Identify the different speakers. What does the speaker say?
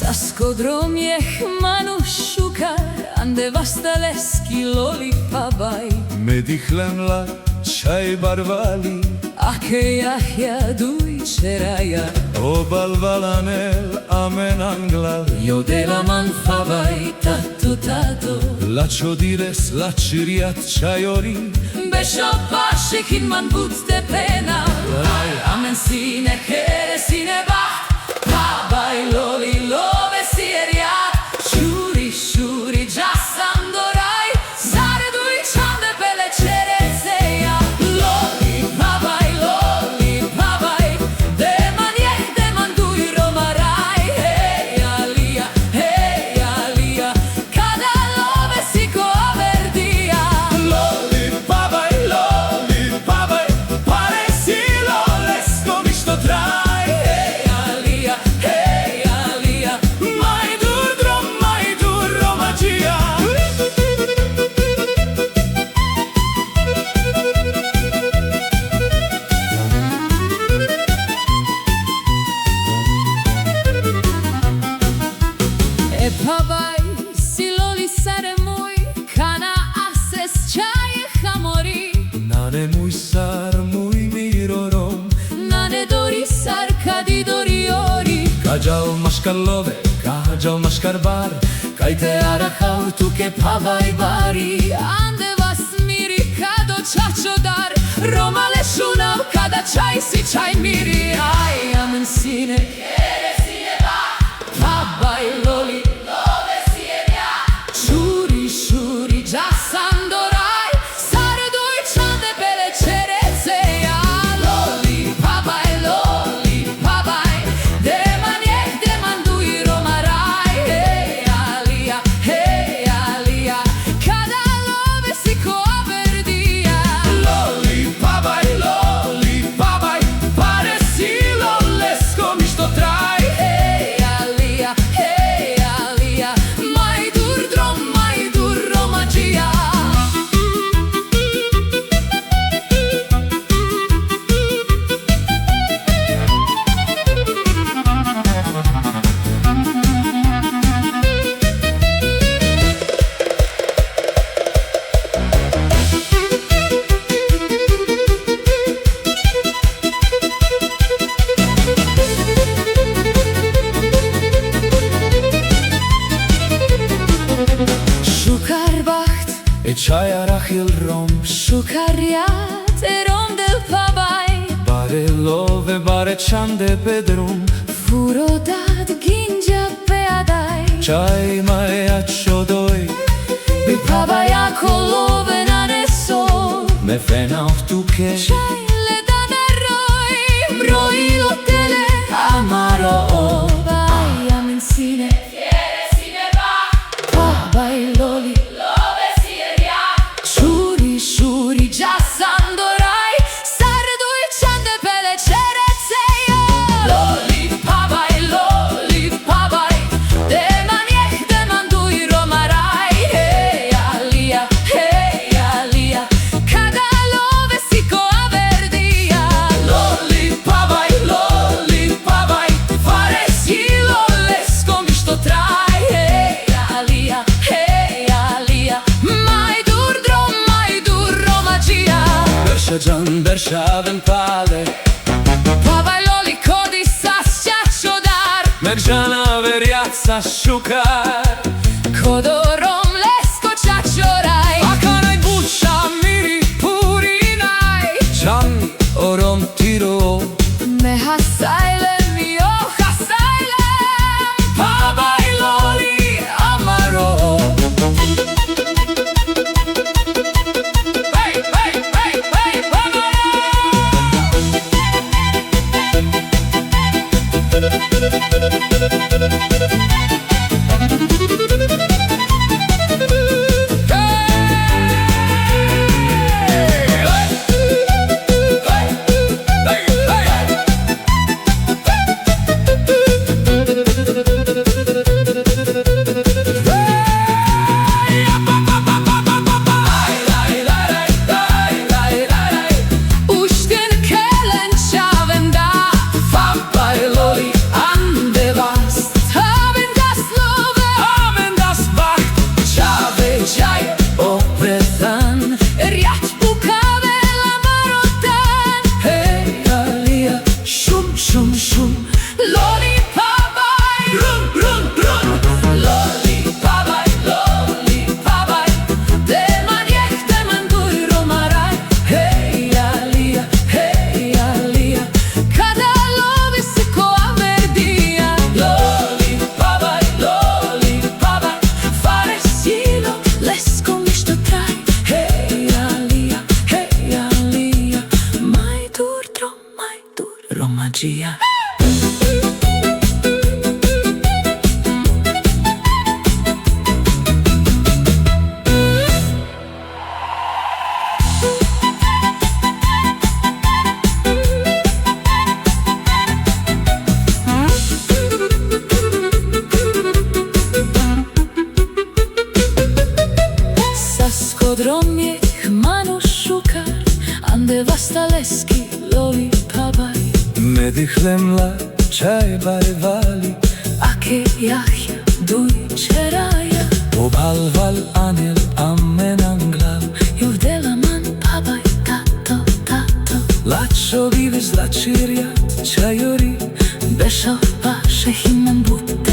Speaker 1: Saskodromjeh manusciukar, ande vastaleski lolipabai.
Speaker 2: Medihlemla çay barvali,
Speaker 1: Ake jahja duičeraja,
Speaker 2: o balvalanel amen anglal.
Speaker 1: jo delaman fabai tato tato.
Speaker 2: La ciodires la ciriat çayori,
Speaker 1: Besho pashe hinman budte pena, amen sine kere sine baht. Pabai loli love sierjat, shuri shuri jasam dorai. Zare duičande bele čereceja, loli pabai, deman duj romaraj. Hej alija, kada love si ko verdija.
Speaker 2: loli pavaj, pare si lolesko mi što traj.
Speaker 1: Hej alija,
Speaker 2: Majdur romađija.
Speaker 1: e pabai si loli sare moj, kana ases čaje hamori.
Speaker 2: Nane muj sar, muj mirorom,
Speaker 1: Nane dori sar kadi doriori.
Speaker 2: kađal maškarlove, kađal maškarbar, kaj te arahal tuke pavaj bari.
Speaker 1: Ande vas miri kado čačodar, romale šunav kada čaj si čaj miri. Aj, amen sine, kere sine ba, pabai loli, love sierja. Shuri shuri jasam dorai, sare duičande bele čereceja. Loli pabai, deman duj romaraj. Hej alija, kada love si ko verdija.
Speaker 2: Loli pavaj, pare si lolesko mi što traj.
Speaker 1: Hej alija, majdur romađija. Šukarbaht,
Speaker 2: E čaj arahil rom,
Speaker 1: šukarjat, rom del pabai.
Speaker 2: bare love, bare čande bedrum.
Speaker 1: Furodad ginja peadai,
Speaker 2: Čaj maja čodoj,
Speaker 1: bi pabajako love naneso.
Speaker 2: me fena of tuke,
Speaker 1: Čajle da naroj, mrojilo tele, amaro obai. Amen sine, kere sine ba, pabai loli, love sierja. Shuri jasam dorai, sare duičande bele čereceja. Loli pabai, deman duj romaraj. Hej alija, kada love si ko verdija.
Speaker 2: loli pavaj, pare si lolesko mi što traj.
Speaker 1: Hej alija, majdur romađija.
Speaker 2: Beršađan, beršaven pale,
Speaker 1: Pabai loli kodi sas čačodar,
Speaker 2: merđana verjaca šukar.
Speaker 1: kodorom lesko čačoraj.
Speaker 2: A kanaj buša miri purinaj, čan non tiro.
Speaker 1: Me hasailem, jo hasailem,
Speaker 2: Pabai loli amaro.
Speaker 1: hey, hey, hey, hey,
Speaker 2: Romagia.
Speaker 1: Saskodromie chmanu szukar, ande vastaleski loli pabaj.
Speaker 2: Medichlem la čaj barvali,
Speaker 1: Ake jahja duj čeraja,
Speaker 2: obalval anel amenanglav.
Speaker 1: juvdela man pabaj tato, tato.
Speaker 2: Lačo vive zlačirjat čajori,
Speaker 1: Bešo paše himen bute